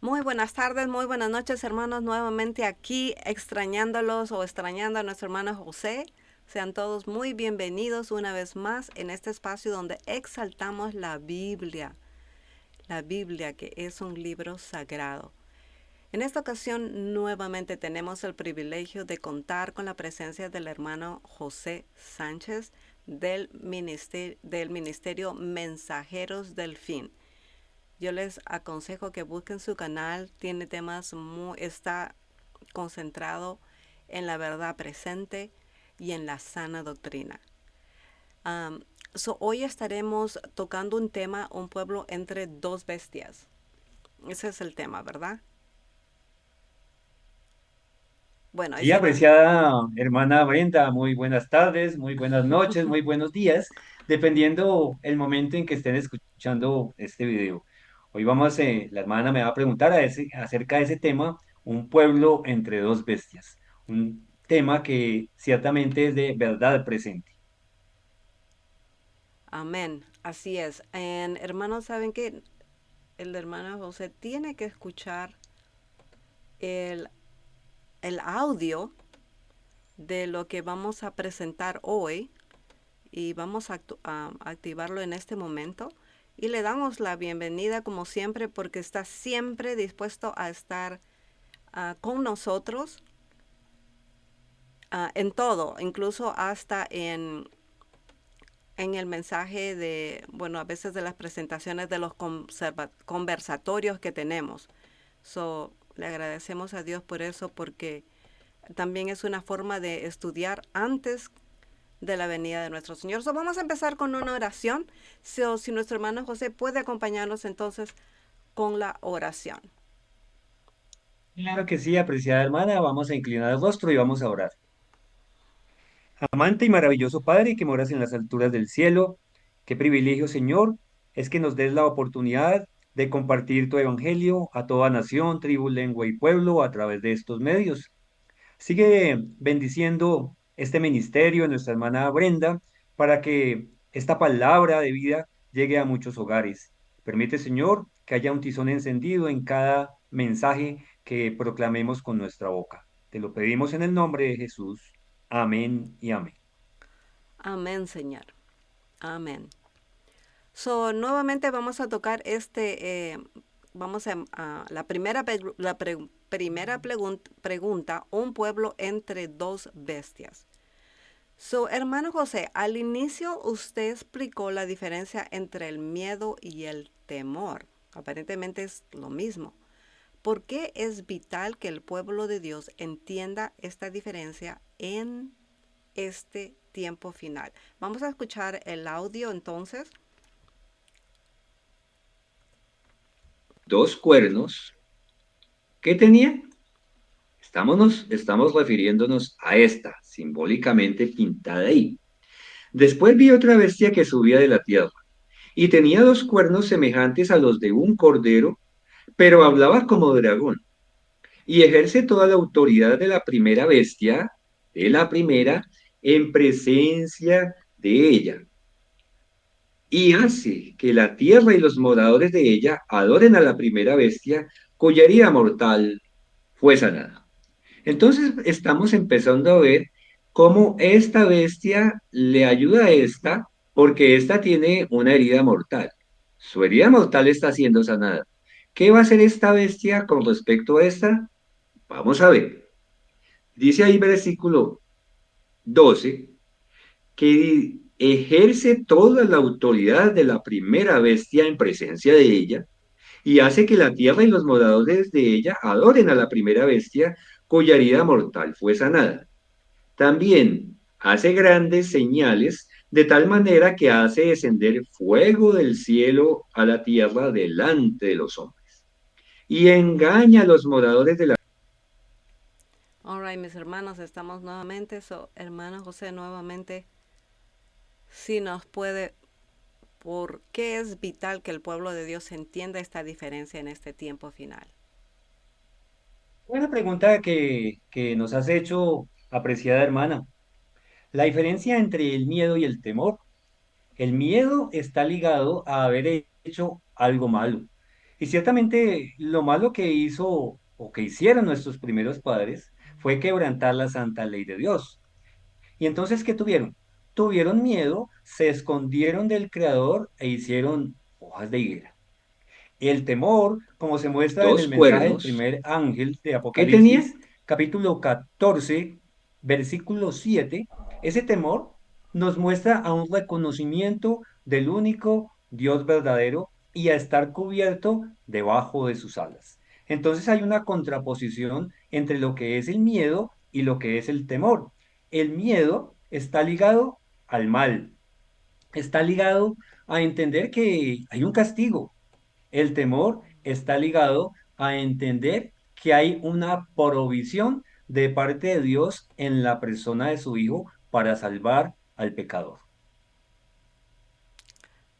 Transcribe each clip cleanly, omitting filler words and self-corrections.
Muy buenas tardes, muy buenas noches, hermanos. Nuevamente aquí extrañándolos o extrañando a nuestro hermano José. Sean todos muy bienvenidos una vez más en este espacio donde exaltamos la Biblia que es un libro sagrado. En esta ocasión nuevamente tenemos el privilegio de contar con la presencia del hermano José Sánchez del ministerio Mensajeros del Fin. Yo les aconsejo que busquen su canal, tiene temas está concentrado en la verdad presente y en la sana doctrina. Um, Hoy estaremos tocando un tema, un pueblo entre dos bestias. Ese es el tema, ¿verdad? Bueno, Sí, ese no. apreciada hermana Brenda, muy buenas tardes, muy buenas noches, muy buenos días, dependiendo el momento en que estén escuchando este video. Hoy la hermana me va a preguntar acerca de ese tema, un pueblo entre dos bestias, un tema que ciertamente es de verdad presente. Amén. Así es. Hermanos, ¿saben que el hermano José tiene que escuchar el, el audio de lo que vamos a presentar hoy y vamos a activarlo en este momento? Y le damos la bienvenida como siempre porque está siempre dispuesto a estar con nosotros en todo, incluso hasta en el mensaje de, bueno, a veces de las presentaciones de los conversatorios que tenemos. Le agradecemos a Dios por eso porque también es una forma de estudiar antes de la venida de nuestro Señor. Vamos a empezar con una oración. Si nuestro hermano José puede acompañarnos entonces con la oración. Claro que sí, apreciada hermana, vamos a inclinar el rostro y vamos a orar. Amante y maravilloso Padre que moras en las alturas del cielo, qué privilegio, Señor, es que nos des la oportunidad de compartir tu evangelio a toda nación, tribu, lengua y pueblo a través de estos medios. Sigue bendiciendo este ministerio de nuestra hermana Brenda para que esta palabra de vida llegue a muchos hogares. Permite, Señor, que haya un tizón encendido en cada mensaje que proclamemos con nuestra boca. Te lo pedimos en el nombre de Jesús. Amén y amén. Amén, Señor. Amén. Nuevamente vamos a tocar vamos a la primera pregunta, un pueblo entre dos bestias. Hermano José, al inicio usted explicó la diferencia entre el miedo y el temor. Aparentemente es lo mismo. ¿Por qué es vital que el pueblo de Dios entienda esta diferencia en este tiempo final? Vamos a escuchar el audio entonces. Dos cuernos. ¿Qué tenía? Estamos refiriéndonos a esta, simbólicamente pintada ahí. Después vi otra bestia que subía de la tierra, y tenía dos cuernos semejantes a los de un cordero, pero hablaba como dragón, y ejerce toda la autoridad de la primera bestia, de la primera, en presencia de ella, y hace que la tierra y los moradores de ella adoren a la primera bestia, cuya herida mortal fue sanada. Entonces estamos empezando a ver cómo esta bestia le ayuda a esta, porque esta tiene una herida mortal. Su herida mortal está siendo sanada. ¿Qué va a hacer esta bestia con respecto a esta? Vamos a ver. Dice ahí versículo 12 que ejerce toda la autoridad de la primera bestia en presencia de ella y hace que la tierra y los moradores de ella adoren a la primera bestia cuya herida mortal fue sanada. También hace grandes señales de tal manera que hace descender fuego del cielo a la tierra delante de los hombres y engaña a los moradores de la... All right, mis hermanos, estamos nuevamente. Hermano José, nuevamente, si nos puede, ¿por qué es vital que el pueblo de Dios entienda esta diferencia en este tiempo final? Buena pregunta que nos has hecho, apreciada hermana. La diferencia entre el miedo y el temor. El miedo está ligado a haber hecho algo malo. Y ciertamente lo malo que hizo o que hicieron nuestros primeros padres fue quebrantar la santa ley de Dios. Y entonces, ¿qué tuvieron? Tuvieron miedo, se escondieron del Creador e hicieron hojas de higuera. El temor, como se muestra en el Dos mensaje del cuernos. primer ángel de ¿Qué tenía? Apocalipsis, capítulo 14, versículo 7, ese temor nos muestra a un reconocimiento del único Dios verdadero y a estar cubierto debajo de sus alas. Entonces hay una contraposición entre lo que es el miedo y lo que es el temor. El miedo está ligado al mal, está ligado a entender que hay un castigo. El temor está ligado a entender que hay una provisión de parte de Dios en la persona de su Hijo para salvar al pecador.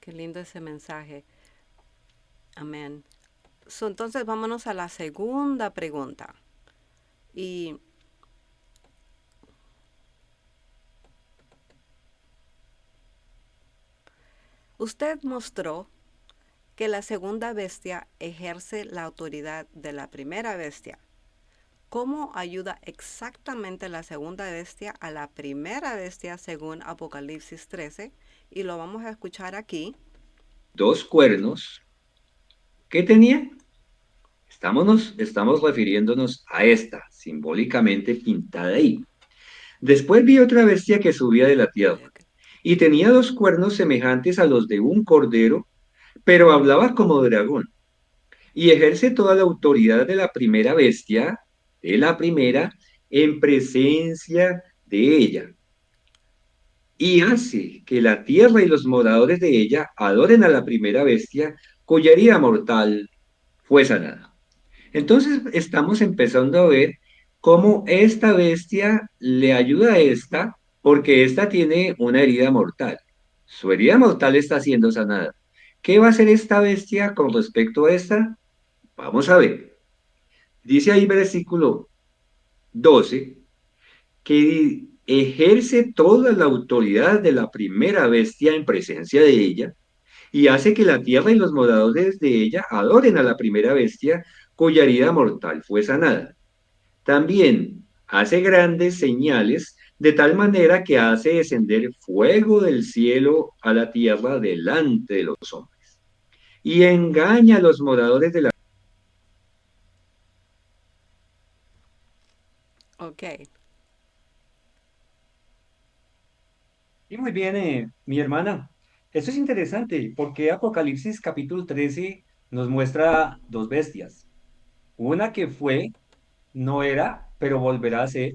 Qué lindo ese mensaje. Amén. Entonces vámonos a la segunda pregunta. Y usted mostró que la segunda bestia ejerce la autoridad de la primera bestia. ¿Cómo ayuda exactamente la segunda bestia a la primera bestia según Apocalipsis 13? Y lo vamos a escuchar aquí. Dos cuernos. ¿Qué tenía? Estamos refiriéndonos a esta, simbólicamente pintada ahí. Después vi otra bestia que subía de la Ok, tierra, ok. y tenía dos cuernos semejantes a los de un cordero, pero hablaba como dragón, y ejerce toda la autoridad de la primera bestia, de la primera, en presencia de ella, y hace que la tierra y los moradores de ella adoren a la primera bestia, cuya herida mortal fue sanada. Entonces estamos empezando a ver cómo esta bestia le ayuda a esta, porque esta tiene una herida mortal. Su herida mortal está siendo sanada. ¿Qué va a hacer esta bestia con respecto a esta? Vamos a ver. Dice ahí versículo 12 que ejerce toda la autoridad de la primera bestia en presencia de ella y hace que la tierra y los moradores de ella adoren a la primera bestia cuya herida mortal fue sanada. También hace grandes señales de tal manera que hace descender fuego del cielo a la tierra delante de los hombres. Y engaña a los moradores de la... Ok. Y muy bien, mi hermana. Esto es interesante porque Apocalipsis capítulo 13 nos muestra dos bestias. Una que fue, no era, pero volverá a ser.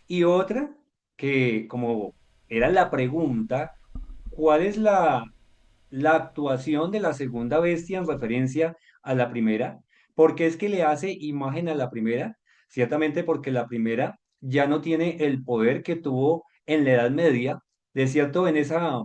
Y otra que, como era la pregunta, ¿cuál es la actuación de la segunda bestia en referencia a la primera? Porque es que le hace imagen a la primera, ciertamente porque la primera ya no tiene el poder que tuvo en la Edad Media, de cierto, en esa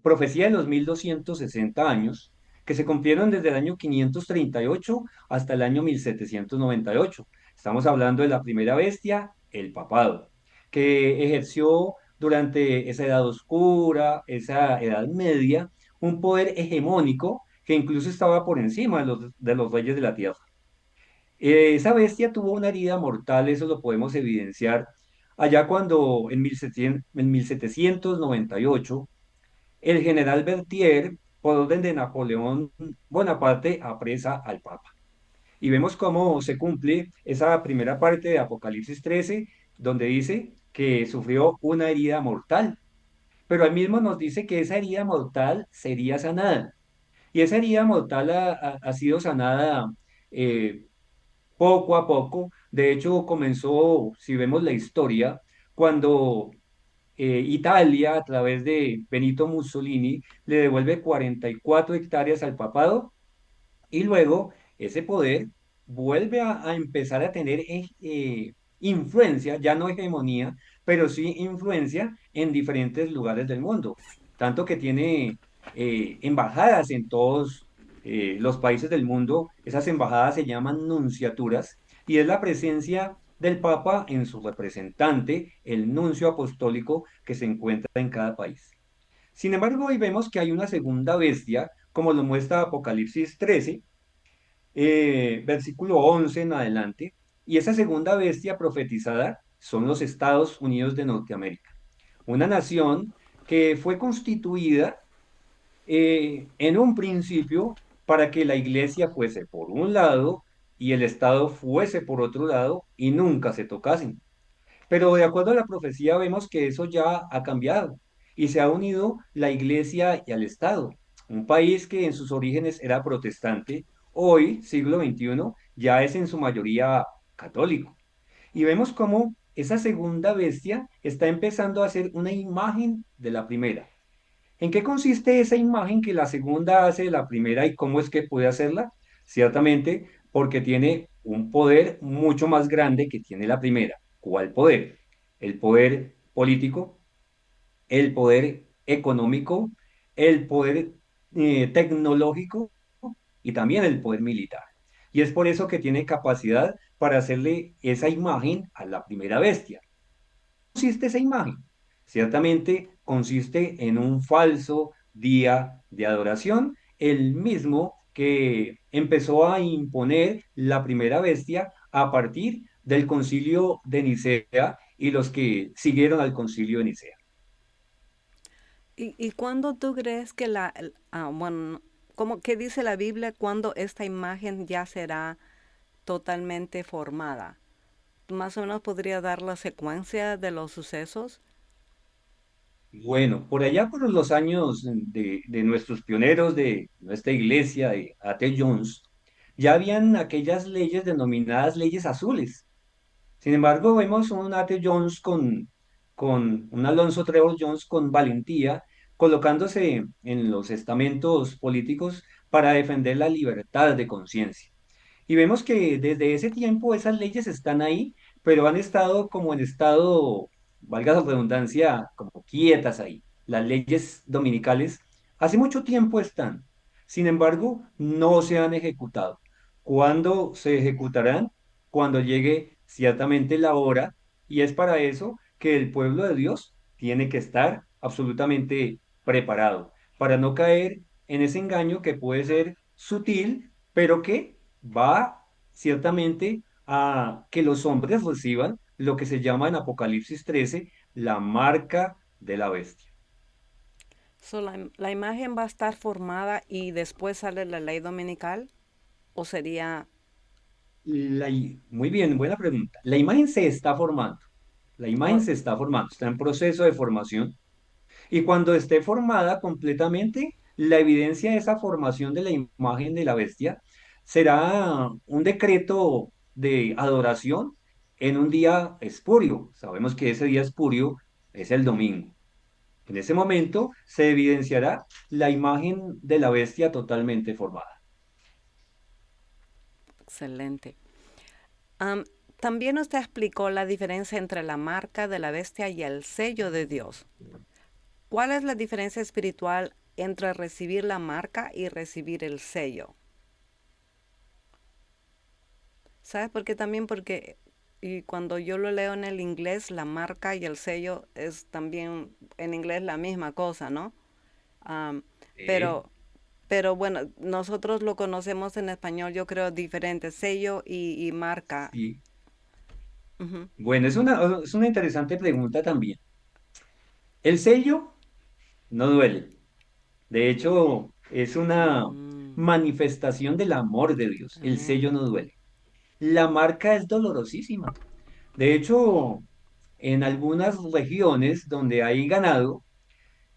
profecía de los 1260 años, que se cumplieron desde el año 538 hasta el año 1798. Estamos hablando de la primera bestia, el papado, que ejerció durante esa edad oscura, esa edad media, un poder hegemónico que incluso estaba por encima de los reyes de la tierra. Esa bestia tuvo una herida mortal, eso lo podemos evidenciar allá cuando en 1798 el general Berthier, por orden de Napoleón Bonaparte, apresa al Papa. Y vemos cómo se cumple esa primera parte de Apocalipsis 13, donde dice que sufrió una herida mortal, pero él mismo nos dice que esa herida mortal sería sanada. Y esa herida mortal ha sido sanada eh, poco a poco. De hecho, comenzó, si vemos la historia, cuando Italia, a través de Benito Mussolini, le devuelve 44 hectáreas al papado y luego ese poder vuelve a empezar a tener influencia, ya no hegemonía, pero sí influencia en diferentes lugares del mundo. Tanto que tiene embajadas en todos los países del mundo. Esas embajadas se llaman nunciaturas y es la presencia del Papa en su representante, el nuncio apostólico que se encuentra en cada país. Sin embargo, hoy vemos que hay una segunda bestia, como lo muestra Apocalipsis 13, versículo 11 en adelante, y esa segunda bestia profetizada son los Estados Unidos de Norteamérica, una nación que fue constituida en un principio para que la iglesia fuese por un lado y el Estado fuese por otro lado y nunca se tocasen. Pero de acuerdo a la profecía vemos que eso ya ha cambiado y se ha unido la iglesia y al Estado. Un país que en sus orígenes era protestante, hoy, siglo XXI, ya es en su mayoría católico. Y vemos cómo esa segunda bestia está empezando a ser una imagen de la primera. ¿En qué consiste esa imagen que la segunda hace de la primera y cómo es que puede hacerla? Ciertamente porque tiene un poder mucho más grande que tiene la primera. ¿Cuál poder? El poder político, el poder económico, el poder tecnológico y también el poder militar. Y es por eso que tiene capacidad para hacerle esa imagen a la primera bestia. Consiste esa imagen? Ciertamente consiste en un falso día de adoración, el mismo que empezó a imponer la primera bestia a partir del concilio de Nicea y los que siguieron al concilio de Nicea. ¿Y cuándo tú crees que bueno, ¿cómo, qué dice la Biblia cuando esta imagen ya será totalmente formada? ¿Más o menos podría dar la secuencia de los sucesos? Bueno, por allá por los años de nuestros pioneros de nuestra iglesia, de A.T. Jones, ya habían aquellas leyes denominadas leyes azules. Sin embargo, vemos un Ate Jones con un Alonso Trevor Jones con valentía, colocándose en los estamentos políticos para defender la libertad de conciencia. Y vemos que desde ese tiempo esas leyes están ahí, pero han estado como en estado, valga la redundancia, como quietas ahí. Las leyes dominicales hace mucho tiempo están. Sin embargo, no se han ejecutado. ¿Cuándo se ejecutarán? Cuando llegue ciertamente la hora, y es para eso que el pueblo de Dios tiene que estar absolutamente preparado, para no caer en ese engaño que puede ser sutil, pero que va ciertamente a que los hombres reciban lo que se llama en Apocalipsis 13 la marca de la bestia. So, la imagen va a estar formada y después sale la ley dominical, ¿o sería Muy bien, buena pregunta. La imagen se está formando. La imagen o- se está formando, está en proceso de formación. Y cuando esté formada completamente, la evidencia de esa formación de la imagen de la bestia será un decreto de adoración en un día espurio? Sabemos que ese día espurio es el domingo. En ese momento se evidenciará la imagen de la bestia totalmente formada. excelente? Am, También usted explicó la diferencia entre la marca de la bestia y el sello de Dios. ¿Cuál es la diferencia espiritual entre recibir la marca y recibir el sello? ¿Sabes por qué también? Porque y cuando yo lo leo en el inglés, la marca y el sello es también en inglés la misma cosa, ¿no? Am, Sí, pero, pero bueno, nosotros lo conocemos en español, yo creo, diferente, sello y marca. sí. Ujú. Bueno, es una interesante pregunta también. El sello no duele. De hecho, es una Mm, manifestación del amor de Dios. El sello ah, no duele. La marca es dolorosísima. De hecho, en algunas regiones donde hay ganado,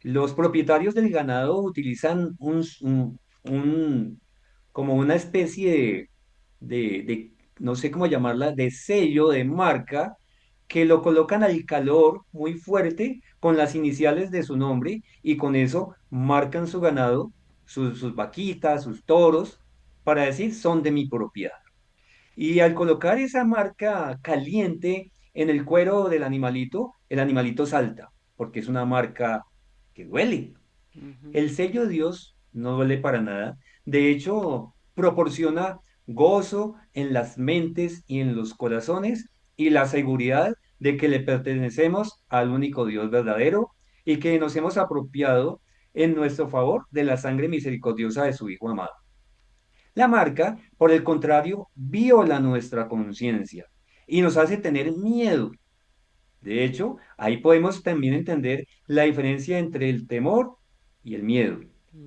los propietarios del ganado utilizan como una especie no sé cómo llamarla, de sello, de marca, que lo colocan al calor muy fuerte con las iniciales de su nombre y con eso marcan su ganado, sus vaquitas, sus toros, para decir son de mi propiedad. Y al colocar esa marca caliente en el cuero del animalito, el animalito salta, porque es una marca que duele. ujú. El sello de Dios no duele para nada. De hecho, proporciona gozo en las mentes y en los corazones y la seguridad de que le pertenecemos al único Dios verdadero y que nos hemos apropiado en nuestro favor de la sangre misericordiosa de su Hijo amado. La marca, por el contrario, viola nuestra conciencia y nos hace tener miedo. De hecho, ahí podemos también entender la diferencia entre el temor y el miedo.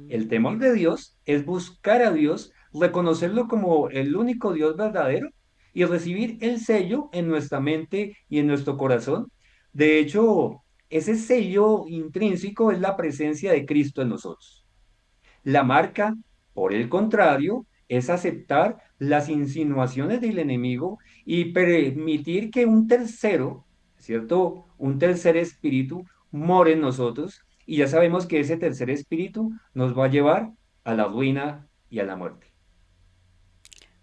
El Mm, temor de Dios es buscar a Dios, reconocerlo como el único Dios verdadero y recibir el sello en nuestra mente y en nuestro corazón. De hecho, ese sello intrínseco es la presencia de Cristo en nosotros. La marca, por el contrario, es aceptar las insinuaciones del enemigo y permitir que un tercero, ¿cierto? Un tercer espíritu more en nosotros y ya sabemos que ese tercer espíritu nos va a llevar a la ruina y a la muerte.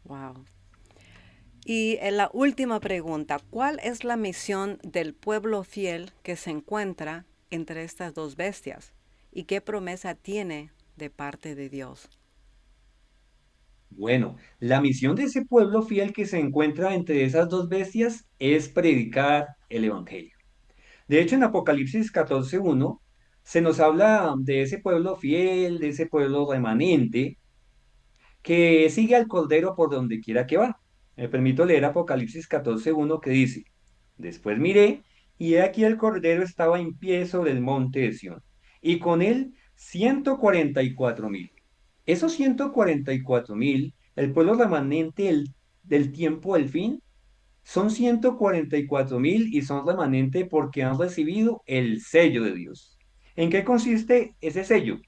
wow. Y en la última pregunta, ¿cuál es la misión del pueblo fiel que se encuentra entre estas dos bestias? ¿Y qué promesa tiene de parte de Dios? Bueno, la misión de ese pueblo fiel que se encuentra entre esas dos bestias es predicar el evangelio. De hecho, en Apocalipsis 14:1 se nos habla de ese pueblo fiel, de ese pueblo remanente que sigue al Cordero por donde quiera que va. Me permito leer Apocalipsis 14:1 que dice, después miré y he aquí el Cordero estaba en pie sobre el monte de Sión y con él 144,000. Esos 144,000, el pueblo remanente del tiempo del fin, son 144,000 y son remanente porque han recibido el sello de Dios. ¿En qué consiste ese sello?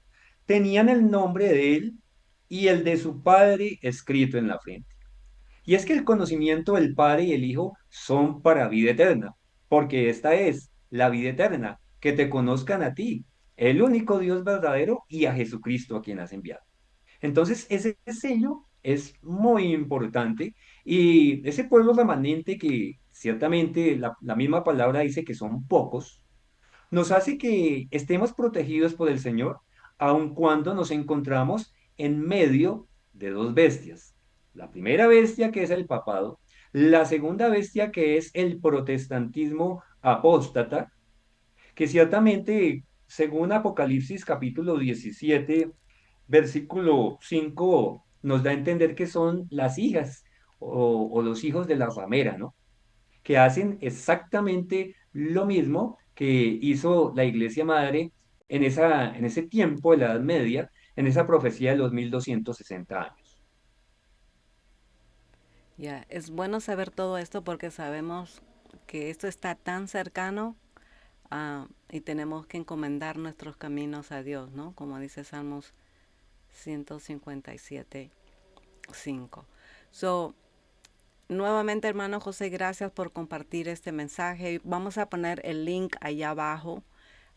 Tenían el nombre de él y el de su padre escrito en la frente. Y es que el conocimiento del Padre y el Hijo son para vida eterna, porque esta es la vida eterna, que te conozcan a ti, el único Dios verdadero, y a Jesucristo a quien has enviado. Entonces, ese sello es muy importante y ese pueblo remanente que ciertamente la misma palabra dice que son pocos, nos hace que estemos protegidos por el Señor, aun cuando nos encontramos en medio de dos bestias. La primera bestia que es el papado, la segunda bestia que es el protestantismo apóstata, que ciertamente, según Apocalipsis capítulo 17 versículo 5 nos da a entender que son las hijas o los hijos de la ramera, ¿no? Que hacen exactamente lo mismo que hizo la Iglesia Madre en ese tiempo de la Edad Media, en esa profecía de los 1260 años. Ya, es bueno saber todo esto porque sabemos que esto está tan cercano, y tenemos que encomendar nuestros caminos a Dios, ¿no? Como dice Salmos 157, 5. So, nuevamente, hermano José, gracias por compartir este mensaje. Vamos a poner el link allá abajo,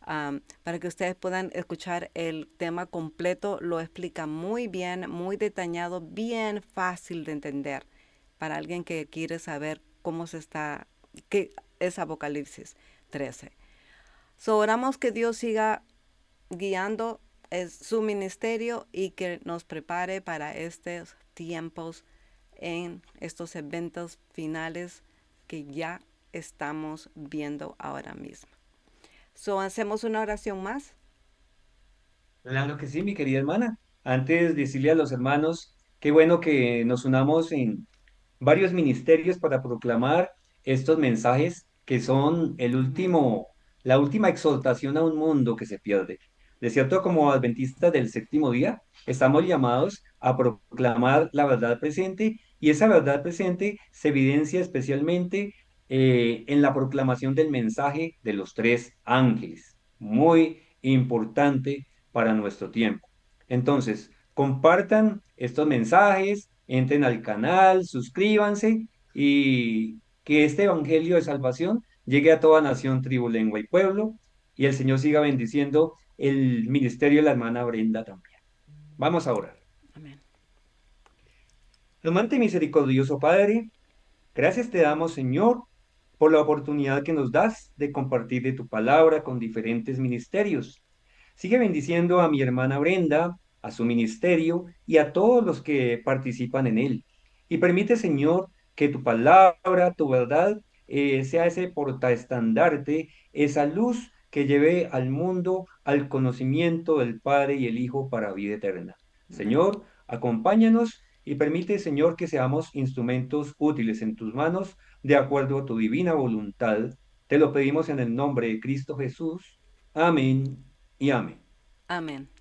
para que ustedes puedan escuchar el tema completo. Lo explica muy bien, muy detallado, bien fácil de entender para alguien que quiere saber cómo se está, qué es Apocalipsis 13. So, oramos que Dios siga guiando su ministerio y que nos prepare para estos tiempos, en estos eventos finales que ya estamos viendo ahora mismo. So, hacemos una oración más. Claro que sí, mi querida hermana. Antes de decirle a los hermanos, qué bueno que nos unamos en varios ministerios para proclamar estos mensajes que son Amén. la última exhortación a un mundo que se pierde. De cierto, como adventistas del séptimo día, estamos llamados a proclamar la verdad presente y esa verdad presente se evidencia especialmente en la proclamación del mensaje de los tres ángeles. Muy importante para nuestro tiempo. Entonces, compartan estos mensajes, entren al canal, suscríbanse y que este evangelio de salvación llegue a toda nación, tribu, lengua y pueblo y el Señor siga bendiciendo el ministerio de la hermana Brenda también. Vamos a orar. Amén. Amante misericordioso Padre, gracias te damos, Señor, por la oportunidad que nos das de compartir de tu palabra con diferentes ministerios. Sigue bendiciendo a mi hermana Brenda, a su ministerio y a todos los que participan en él. Y permite, Señor, que tu palabra, tu verdad, sea ese portaestandarte, esa luz que lleve al mundo al conocimiento del Padre y el Hijo para vida eterna. Amén. Señor, acompáñanos y permite, Señor, que seamos instrumentos útiles en tus manos, de acuerdo a tu divina voluntad. Te lo pedimos en el nombre de Cristo Jesús. Amén y amén. Amén.